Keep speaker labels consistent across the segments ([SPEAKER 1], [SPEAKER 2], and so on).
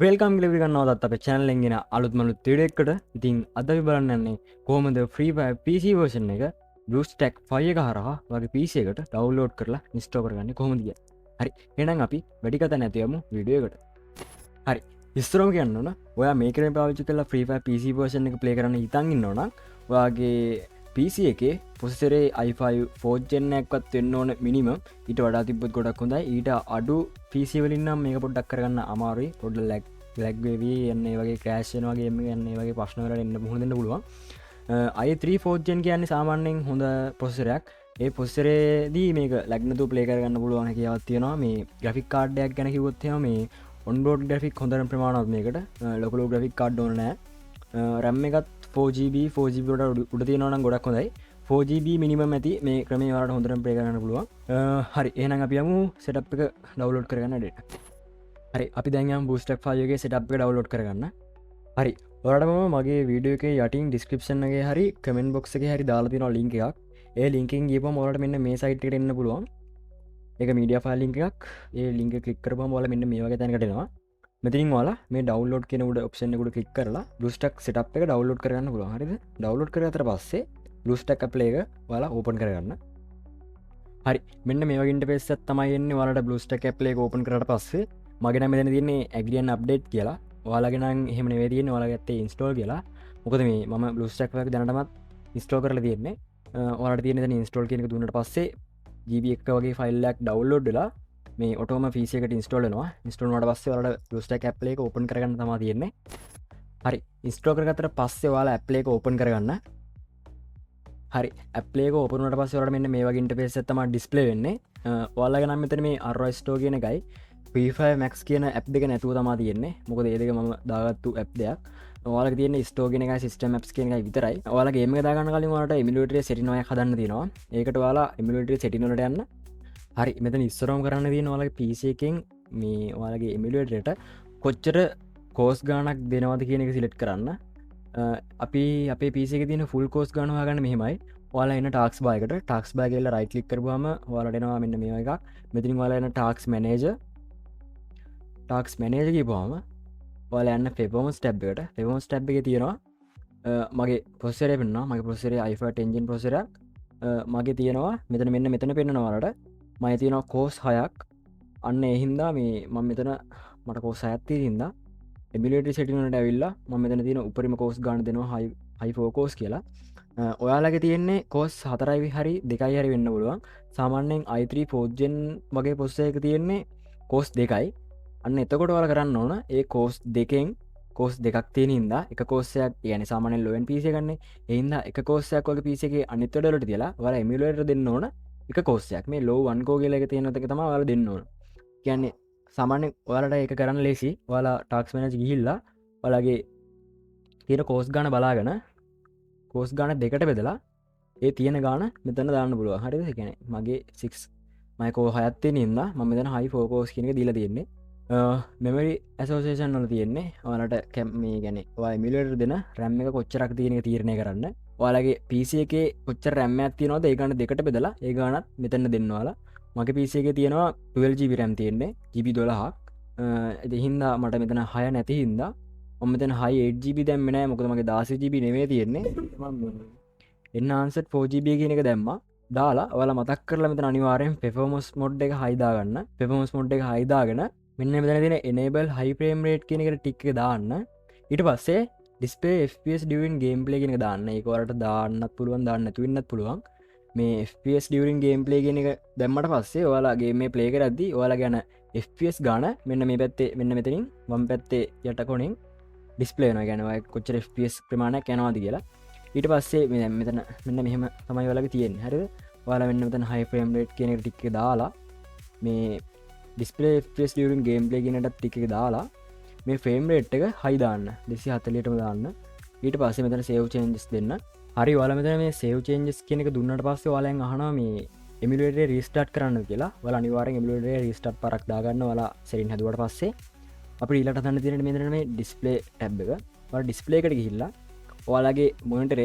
[SPEAKER 1] Welcome ලිවි ගන්නවදත් අප චැනල්ලෙන්ගෙන අලුත්මලු තිඩෙක්කට ඉතින් අද අපි බලන්නන්නේ කොහොමද ෆ්‍රී PC වර්ෂන් එක බ්ලස්ටක් ෆය හරහා වගේ පිසේකට ඩවලෝඩ් කරලා නිස්ටෝ කරගන්න කොහොමදිය. හරි එනම් අපි වැඩිකත නැතියමු විඩියෝකට. හරි ඉස්තරෝම කියන්නන ඔයා මේකන පාවිචි කලා ්‍රී PC වර්ෂන් එක ප්ලේ කරන්න ඉතන් ඉන්නවන ඔයාගේ PC එකේ පොසරේ i5 ෆෝජ්ජනයක්වත් වෙන්න ඕන මිනිම ඊට වඩා තිබත් ගොඩක් හොඳයි ඊට අඩු පිසිවලින්නම් මේක පොඩ්ඩක් කරගන්න අමාරුයි පොඩ ලැක්වේවී එන්නේ වගේ ක්‍රෑශන වගේ එන්නේ වගේ පශ්නවල එන්න මුහදන්න පුළුවන් i3 ෆෝජ්ජන් කියන්නේ සාමාන්‍යෙන් හොඳ පොසරයක් ඒ පොස්සරේදී මේක ලැක්නතු ප්ලේ කරගන්න පුළුවන් කියවත් තියෙනවා මේ ග්‍රෆික් කාඩ්ඩයක් ගැන කිවොත්යම මේ ඔන්බෝඩ් ග්‍රෆික් හොඳරම් ප්‍රමාණත් මේකට ලොකලු ග්‍රෆික් කාඩ් ඕනෑ රැම් එකත් 4GB 4GB උඩ තියෙනවනම් ගොඩක් හොඳයි 4GB මිනිමම් ඇති මේ ක්‍රමේ වලට හොඳටම ප්ලේ කරන්න පුළුවන් හරි එහෙනම් අපි යමු සෙටප් එක ඩවුන්ලෝඩ් කරගන්න ඩේටා හරි අපි දැන් යමු බූස්ටක් ෆයිල් එකේ සෙටප් එක ඩවුන්ලෝඩ් කරගන්න හරි ඔයාලට මම මගේ වීඩියෝ එකේ යටින් ඩිස්ක්‍රිප්ෂන් එකේ හරි කමෙන්ට් බොක්ස් එකේ හරි දාලා තියෙනවා ලින්ක් එකක් ඒ ලින්ක් එකෙන් ගියපුවම ඔයාලට මෙන්න මේ සයිට් එකට එන්න පුළුවන් ඒක මීඩියා ෆයිල් ලින්ක් එකක් ඒ ලින්ක් එක ක්ලික් කරපුවම ඔයාලා මෙන්න මේ වගේ තැනකට එනවා මෙතින් වාලා මේ ඩවන්ලෝඩ් කෙන උඩ ඔප්ෂන් එකට ක්ලික් කරලා බ්ලූස්ටැක් සෙටප් එක ඩවන්ලෝඩ් කරගන්න පුළුවන් හරිද ඩවන්ලෝඩ් කරගත්තට පස්සේ බ්ලූස්ටැක් ඇප්ලේ එක ඔයාලා ඕපන් කරගන්න හරි මෙන්න මේ වගේ ඉන්ටර්ෆේස් එකක් තමයි එන්නේ ඔයාලට බ්ලූස්ටැක් ඇප්ලේ එක ඕපන් කරලා පස්සේ මගේ නම් මෙතන තියෙන්නේ ඇග්‍රියන් අප්ඩේට් කියලා ඔයාලගේ නම් එහෙම නෙවෙයි තියෙන්නේ ඔයාලගේ ඇත්තේ ඉන්ස්ටෝල් කියලා මොකද මේ මම බ්ලූස්ටැක් එක දැනටමත් ඉන්ස්ටෝල් කරලා තියෙන්නේ ඔයාලට තියෙන දැන් ඉන්ස්ටෝල් කියන එක දුන්නට පස්සේ GB එක වගේ ෆයිල් එකක් ඩවන්ලෝඩ් වෙලා මේ ඔටෝම පිසි එකට ඉන්ස්ටෝල් වෙනවා ඉන්ස්ටෝල් වුණාට පස්සේ ඔයාලට බ්ලූස්ටැක් ඇප්ලේ එක ඕපන් කරගන්න තමයි තියෙන්නේ හරි ඉන්ස්ටෝල් කරගත්තට පස්සේ ඔයාලා ඇප්ලේ එක ඕපන් කරගන්න හරි ඇප්ලේ එක ඕපන් වුණාට පස්සේ ඔයාලට මෙන්න මේ වගේ ඉන්ටර්ෆේස් එකක් තමයි ඩිස්ප්ලේ වෙන්නේ ඔයාලගේ නම් මෙතන මේ Arrow Store කියන එකයි P5 Max කියන ඇප් දෙක නැතුව තමයි තියෙන්නේ මොකද ඒ දෙක මම දාගත්තු ඇප් දෙයක් ඔයාලගේ තියෙන්නේ Store කියන එකයි System Apps කියන එකයි විතරයි ඔයාලා ගේම් එක දාගන්න කලින් ඔයාලට emulator setting එකක් හදන්න තියෙනවා ඒකට ඔයාලා emulator setting වලට යන්න හරි මෙතන ඉස්සරෝම් කරන්න තියෙන ඔයාලගේ PC එකෙන් මේ ඔයාලගේ එමියුලේටරයට කොච්චර කෝස් ගානක් දෙනවද කියන එක සිලෙක්ට් කරන්න අපි අපේ PC එකේ තියෙන ෆුල් කෝස් ගාන හොයාගන්න මෙහෙමයි ඔයාලා එන ටාස්ක් බාර් එකට ටාස්ක් බාර් කියලා රයිට් ක්ලික් කරපුවාම ඔයාලට එනවා මෙන්න මේ එකක් මෙතනින් ඔයාලා එන ටාස්ක් මැනේජර් කියපුවාම ඔයාලා යන්න performance tab එකට performance tab එකේ තියෙනවා මගේ ප්‍රොසෙසර් එක පෙන්වනවා මගේ ප්‍රොසෙසරේ i5 10 ප්‍රොසෙසරයක් මගේ තියෙනවා මෙතන පෙන්වනවා ඔයාලට මයි තියෙනවා කෝස් 6ක් අන්න එහින්දා මේ මම මෙතන මට කෝස් 6ක් තියෙන හින්දා එමියුලේටර් සෙටින් වලට ඇවිල්ලා මම මෙතන තියෙන උපරිම කෝස් ගන්න දෙනවා high 4 කෝස් කියලා ඔයාලගේ තියෙන්නේ කෝස් 4යි හරි 2යි හරි වෙන්න පුළුවන් සාමාන්‍යයෙන් i3 4th gen වගේ ප්‍රොසෙසර් එක තියෙන්නේ කෝස් 2යි අන්න එතකොට ඔයාලා කරන්න ඕන ඒ කෝස් දෙකෙන් කෝස් දෙකක් තියෙන හින්දා එක කෝස් එකක් يعني සාමාන්‍යයෙන් low end PC එක ගන්න ඒ හින්දා එක කෝස් එකක් වගේ PC එකේ අනිත් වැඩ වලට තියලා ඔයාලා එමියුලේටර් දෙන්න ඕන එක කෝස්සයක් මේ ලෝ 1 කෝ කියලා එක තියෙන එක තමයි ඔයාලා දෙන්න ඕන. කියන්නේ සාමාන්‍යයෙන් ඔයාලට ඒක කරන්න ලේසි. ඔයාලා ටාස්ක් මැනේජර් ගිහිල්ලා ඔයාලගේ තියෙන කෝස් ගාන බලාගෙන කෝස් ගාන දෙකට බෙදලා ඒ තියෙන ගාන මෙතන දාන්න පුළුවන්. හරිද? ඒ කියන්නේ මගේ 6 මයි කෝ 6ක් තියෙන හින්දා මම මෙතන high 4 කෝස් කියන එක දීලා තියෙන්නේ. මෙමරි ඇසෝසියේෂන් වල තියෙන්නේ ඔයාලට මේ කියන්නේ ඔයා එමියුලේටර් දෙන RAM එක කොච්චරක් තියෙන එක තීරණය කරන්න. ඔයාලගේ PC එකේ කොච්චර RAM එකක් තියෙනවද ඒ ගාන දෙකට බෙදලා ඒ ගානත් මෙතන දෙන්න ඔයාලා. මගේ PC එකේ තියෙනවා 12GB RAM තියෙන්නේ GB 12ක්. ඒ හින්දා මට මෙතන 6 නැති හින්දා මම මෙතන high 8GB දැම්මේ නැහැ මොකද මගේ 16GB නෙමෙයි තියෙන්නේ. මම enhanced 4GB කියන එක දැම්මා. දාලා ඔයාලා මතක් කරලා මෙතන අනිවාර්යෙන් performance mode එක high දාගන්න. performance mode එක high දාගෙන මෙන්න මෙතන තියෙන enable high frame rate කියන එකට ටික් එක දාන්න. ඊට පස්සේ display FPS during gameplay කියන එක දාන්න. ඒක ඔයාලට දාන්නත් පුළුවන් දාන්න නැතු වෙන්නත් පුළුවන්. මේ FPS during gameplay කියන එක දැම්මට පස්සේ ඔයාලා game එක play කරද්දී ඔයාලගේ යන FPS ගාන මෙන්න මේ පැත්තේ මෙන්න මෙතනින් වම් පැත්තේ යට කොනෙන් display වෙනවා. කියන්නේ ඔය කොච්චර FPS ප්‍රමාණයක් යනවාද කියලා. ඊට පස්සේ මෙතන මෙන්න මෙහෙම තමයි ඔයාලගේ තියෙන්නේ. හරිද? ඔයාලා මෙන්න මෙතන high frame rate කියන එක ටික් එක දාලා මේ display FPS during gameplay කියන එකට ටික් එක දාලා මේ ෆ්‍රේම් රේට් එක හයි දාන්න 240ටම දාන්න ඊට පස්සේ මෙතන save changes දෙන්න හරි ඔයාලා මෙතන මේ save changes කියන එක දුන්නාට පස්සේ ඔයාලෙන් අහනවා මේ emulator restart කරන්න කියලා ඔයාලා අනිවාර්යෙන් emulator restart පාරක් දාගන්න ඔයාලා setting හදුවට පස්සේ අපිට ඊළඟට හදන්න තියෙන්නේ මෙතන මේ display tab එක ඔයාලා display එකට ගිහිල්ලා ඔයාලගේ monitor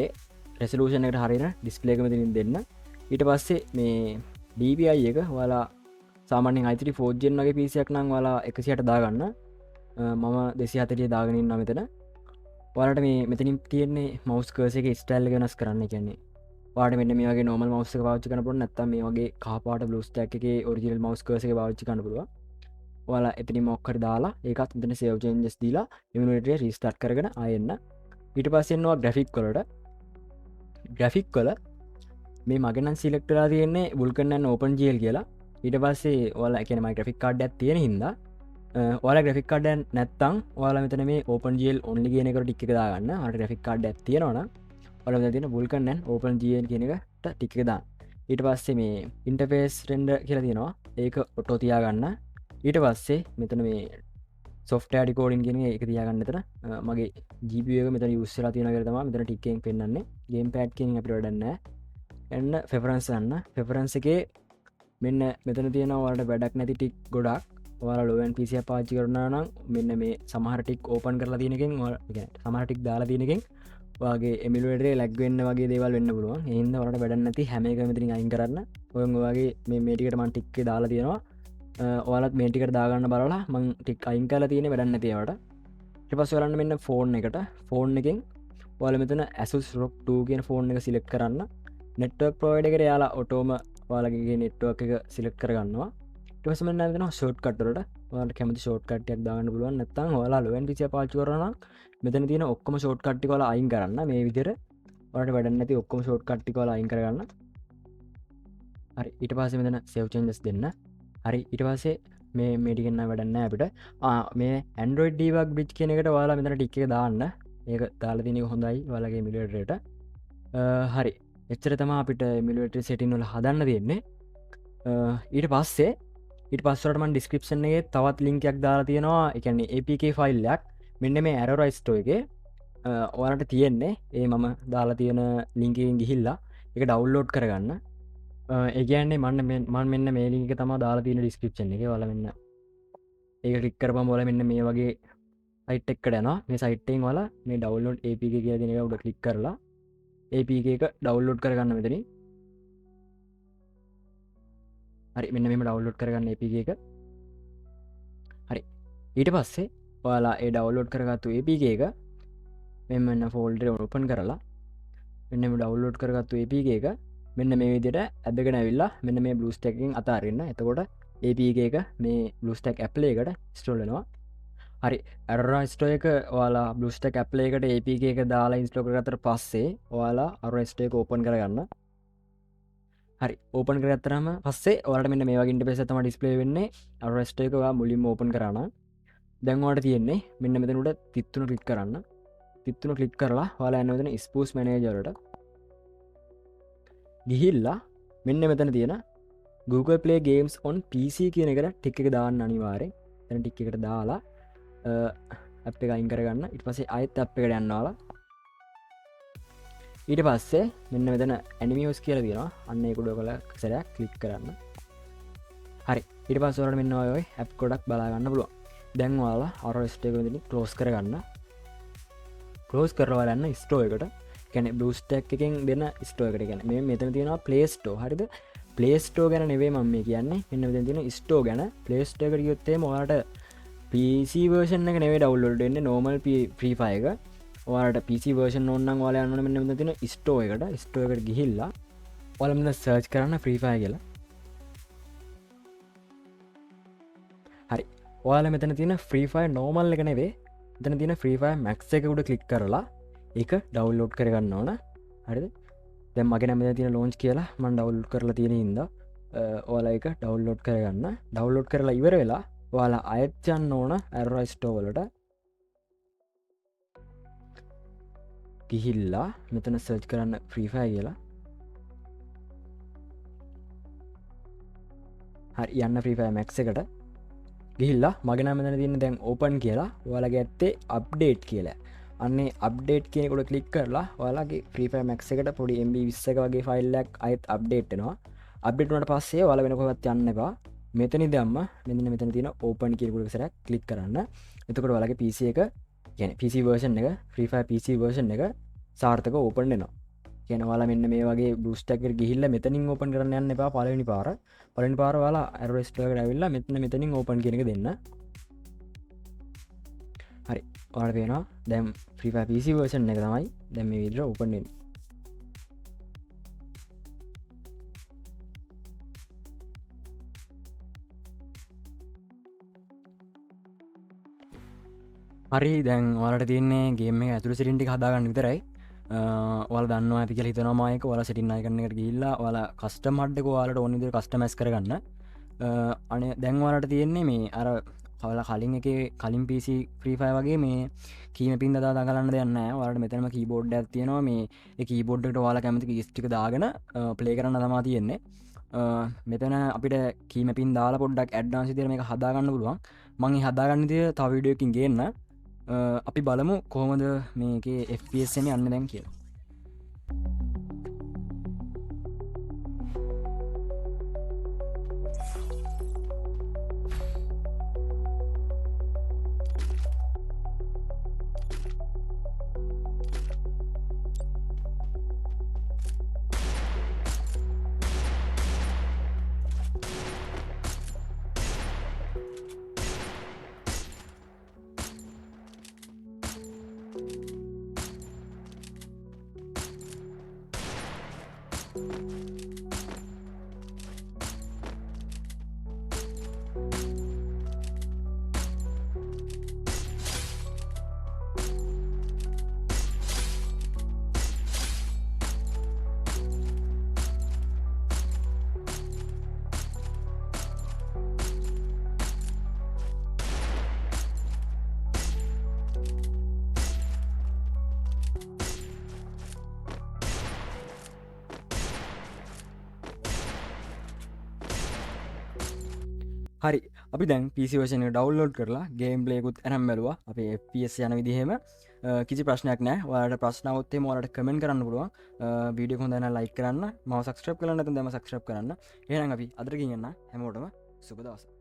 [SPEAKER 1] resolution එකට හරියන display එක මෙතනින් දෙන්න ඊට පස්සේ මේ DPI එක ඔයාලා සාමාන්‍යයෙන් i3 4th gen වගේ PC එකක් නම් ඔයාලා 160 දාගන්න මම 240 දාගෙන ඉන්නවා මෙතන. ඔයාලට මේ මෙතනින් තියෙන්නේ මවුස් කර්සර් එකේ ස්ටයිල් එක වෙනස් කරන්න. කියන්නේ ඔයාලට මෙන්න මේ වගේ normal mouse එක පාවිච්චි කරන්න පුළුවන්. නැත්නම් මේ වගේ කහ පාට BlueStack එකේ original mouse cursor එක පාවිච්චි කරන්න පුළුවන්. ඔයාලා එතනින් මොකක් හරි දාලා ඒකත් මෙතන save changes දීලා emulator එක restart කරගෙන ආයෙ එන්න. ඊට පස්සේ එනවා graphic වලට. graphic වල මේ මගේ නම් select වෙලා තියෙන්නේ Vulkan and OpenGL කියලා. ඊට පස්සේ ඔයාලා කියන්නේ මගේ graphic card එකක් තියෙන හින්දා ඔයාලා graphic card එක නැත්තම් ඔයාලා මෙතන මේ OpenGL only කියන එකට ටික් එක දාගන්න. ඔයාලට graphic card එකක් තියෙනවා නම් ඔයාලා මෙතන තියෙන Vulkan and OpenGL කියන එකට ටික් එක දාන්න. ඊට පස්සේ මේ interface render කියලා තියෙනවා. ඒක auto තියාගන්න. ඊට පස්සේ මෙතන මේ software decoding කියන එක තියාගන්න. මෙතන මගේ GPU එක මෙතන use වෙලා තියෙනවා කියලා තමයි මෙතන ටික් එකෙන් පෙන්නන්නේ. gamepad කියන එක අපිට වැඩක් නැහැ. එන්න preference ගන්න. preference එකේ මෙන්න මෙතන තියෙනවා ඔයාලට වැඩක් නැති ටික් ගොඩක්. ඔයාලා low end PC එක පාවිච්චි කරනවා නම් මෙන්න මේ සමහර ටික් open කරලා තියෙන එකෙන් ඔයාලා කියන්නේ සමහර ටික් දාලා තියෙන එකෙන් ඔයාගේ emulator එකේ lag වෙන්න වගේ දේවල් වෙන්න පුළුවන්. ඒ හින්දා ඔයාලට වැඩක් නැති හැම එකම මෙතනින් අයින් කරන්න. ඔයන් ඔයාගේ මේ ටිකට මම ටික් එක දාලා තියෙනවා. ඔයාලත් මේ ටිකට දාගන්න බලලා මං ටික් අයින් කරලා තියෙන්නේ වැඩක් නැති ඒවාට. ඊට පස්සේ ඔයාලන්න මෙන්න ෆෝන් එකට ෆෝන් එකෙන් ඔයාලා මෙතන Asus ROG 2 කියන ෆෝන් එක සිලෙක්ට් කරන්න. network provider එකට යාලා ඔටෝම ඔයාලගේ network එක සිලෙක්ට් කරගන්නවා. ඊට පස්සේ මෙන්න මෙතන shortcut වලට ඔයාලට කැමති shortcut එකක් දාගන්න පුළුවන්. නැත්නම් ඔයාලා low end PC එක පාවිච්චි කරනවා නම් මෙතන තියෙන ඔක්කොම shortcut ටික ඔයාලා අයින් කරන්න. මේ විදිහට ඔයාලට වැඩක් නැති ඔක්කොම shortcut ටික ඔයාලා අයින් කරගන්න. හරි ඊට පස්සේ මෙතන save changes දෙන්න. හරි ඊට පස්සේ මේ ටික නම් වැඩක් නැහැ අපිට. මේ Android debug bridge කියන එකට ඔයාලා මෙතන ටික් එක දාන්න. ඒක දාලා තියෙන එක හොඳයි ඔයාලගේ emulator එකට. හරි එච්චර තමයි අපිට emulator setting වල හදන්න තියෙන්නේ. ඊට පස්සේ වලට මම description එකේ තවත් link එකක් දාලා තියෙනවා. ඒ කියන්නේ APK file එකක්. මෙන්න මේ Aurora Store එකේ ඔයාලට තියෙන්නේ ඒ මම දාලා තියෙන link එකෙන් ගිහිල්ලා ඒක download කරගන්න. ඒ කියන්නේ මම මෙන්න මේ link එක තමයි දාලා තියෙන description එකේ. ඔයාලා මෙන්න ඒක ක්ලික් කරපුවම ඔයාලා මෙන්න මේ වගේ site එකකට යනවා. මේ site එකෙන් ඔයාලා මේ download APK කියලා දෙන එක උඩ ක්ලික් කරලා APK එක download කරගන්න මෙතනින්. හරි මෙන්න මෙහෙම download කරගන්න APK එක. හරි ඊට පස්සේ ඔයාලා ඒ download කරගත්තු APK එක මෙන්න folder එක open කරලා මෙන්න මේ download කරගත්තු APK එක මෙන්න මේ විදිහට ඇදගෙන ඇවිල්ලා මෙන්න මේ BlueStack එකෙන් අතාරින්න. එතකොට APK එක මේ BlueStack Applet එකට install වෙනවා. හරි Aurora Store එක ඔයාලා BlueStack Applet එකට APK එක දාලා install කරගත්තට පස්සේ ඔයාලා Aurora Store එක open කරගන්න. හරි open කරගත්තාම පස්සේ ඔයාලට මෙන්න මේ වගේ interface එකක් තමයි display වෙන්නේ. Aurora Store එක ඔයා මුලින්ම open කරා නම් දැන් ඔයාලට තියෙන්නේ මෙන්න මෙතන උඩ 33 ක්ලික් කරන්න. 33 ක්ලික් කරලා ඔයාලා යන්න මෙතන Spoof Manager වලට ගිහිල්ලා මෙන්න මෙතන තියෙන Google Play Games on PC කියන එකට ටික් එක දාන්න අනිවාර්යෙන්. එතන ටික් එකට දාලා app එක අයින් කරගන්න. ඊට පස්සේ ආයෙත් app එකට යන්න ඕලා. ඊට පස්සේ මෙන්න මෙතන Animeos කියලා තියෙනවා. අන්න ඒක උඩ ඔයාලා සැරයක් ක්ලික් කරන්න. හරි ඊට පස්සේ ඔයාලට මෙන්න ඔය app ගොඩක් බලා ගන්න පුළුවන්. දැන් ඔයාලා Aurora Store එක මෙතන close කරගන්න. close කරලා ඔයාලා යන්න store එකට. කියන්නේ BlueStack එකෙන් දෙන store එකට. කියන්නේ මේ මෙතන තියෙනවා Play Store. හරිද? Play Store ගැන නෙවෙයි මම මේ කියන්නේ. මෙන්න මෙතන තියෙන store ගැන. Play Store එකට ගියොත් එහෙම ඔයාලට PC version එක නෙවෙයි download වෙන්නේ normal free file එක. ඔයාලට PC version ඕන නම් ඔයාලා යන්න ඕනේ මෙන්න මෙතන තියෙන store එකට. store එකට ගිහිල්ලා ඔයාලා මෙතන search කරන්න free file කියලා. හරි. ඔයාලා මෙතන තියෙන free file normal එක නෙවෙයි. මෙතන තියෙන free file max එක උඩ click කරලා ඒක download කරගන්න ඕන. හරිද? දැන් මගේ නම් මෙතන තියෙන launch කියලා මම download කරලා තියෙන හින්දා ඔයාලා ඒක download කරගන්න. download කරලා ඉවර වෙලා ඔයාලා ආයෙත් යන්න ඕන Aurora Store වලට. ගිහිල්ලා මෙතන search කරන්න free file කියලා. හරි යන්න free file max එකට. ගිහිල්ලා මගේ නම් මෙතන තියෙන දැන් open කියලා ඔයාලගේ ඇත්තේ update කියලා. අන්නේ update කියන එක උඩ click කරලා ඔයාලගේ free file max එකට පොඩි MB 20ක වගේ ෆයිල් එකක් ආයෙත් update වෙනවා. update වුණාට පස්සේ ඔයාලා වෙන කොහෙවත් යන්න එපා. මෙතනදී දැම්ම මෙතන තියෙන open කියන එක සරයක් click කරන්න. එතකොට ඔයාලගේ PC එක කියන්නේ PC version එක free file PC version එක සාර්ථකව open වෙනවා. කියන්නේ ඔයාලා මෙන්න මේ වගේ BlueStack එකට ගිහිල්ලා මෙතනින් open කරන්න යන්න එපා පළවෙනි පාර. පළවෙනි පාර ඔයාලා Aurora Store එකට ඇවිල්ලා මෙතනින් open කියන එක දෙන්න. ඔයාලට පේනවා දැන් Free Fire PC version එක තමයි දැන් මේ විදිහට open වෙන්නේ. හරි දැන් ඔයාලට තියෙන්නේ ගේම් එක ඇතුළේ setting ටික හදාගන්න විතරයි. ඔයාලා දන්නවා ඇති කියලා හිතනවා මායක ඔයාලා setting icon එකට ගිහිල්ලා ඔයාලා custom HUD එක ඔයාලට ඕන විදිහට customize කරගන්න. අනේ දැන් ඔයාලට තියෙන්නේ මේ අර ඔයාලා කලින් එකේ කලින් PC Free Fire වගේ මේ කී මැපින් දාලා ගලන්න දෙයක් නැහැ. ඔයාලට මෙතනම keyboard එකක් තියෙනවා. මේ ඒ keyboard එකට ඔයාලා කැමති keys ටික දාගෙන play කරන්න තමයි තියෙන්නේ. මෙතන අපිට කී මැපින් දාලා පොඩ්ඩක් ඇඩ්වාන්ස් විදිහට මේක හදාගන්න පුළුවන්. මම මේ හදාගන්න විදිහ තව වීඩියෝ එකකින් ගේන්න. අපි බලමු කොහොමද මේකේ FPS එන්නේ යන්නේ දැන් කියලා. හරි අපි දැන් PC version එක download කරලා gameplay එකත් අරන් බැලුවා. අපේ FPS යන විදිහෙම කිසි ප්‍රශ්නයක් නැහැ. ඔයාලට ප්‍රශ්න આવොත් එහෙම ඔයාලට කමෙන්ට් කරන්න පුළුවන්. වීඩියෝ එක හොඳ නම් like කරන්න. මම subscribe කරලා නැත්නම් දැන්ම subscribe කරන්න. එහෙනම් අපි අදට ගෙනියන්න හැමෝටම සුබ දවසක්.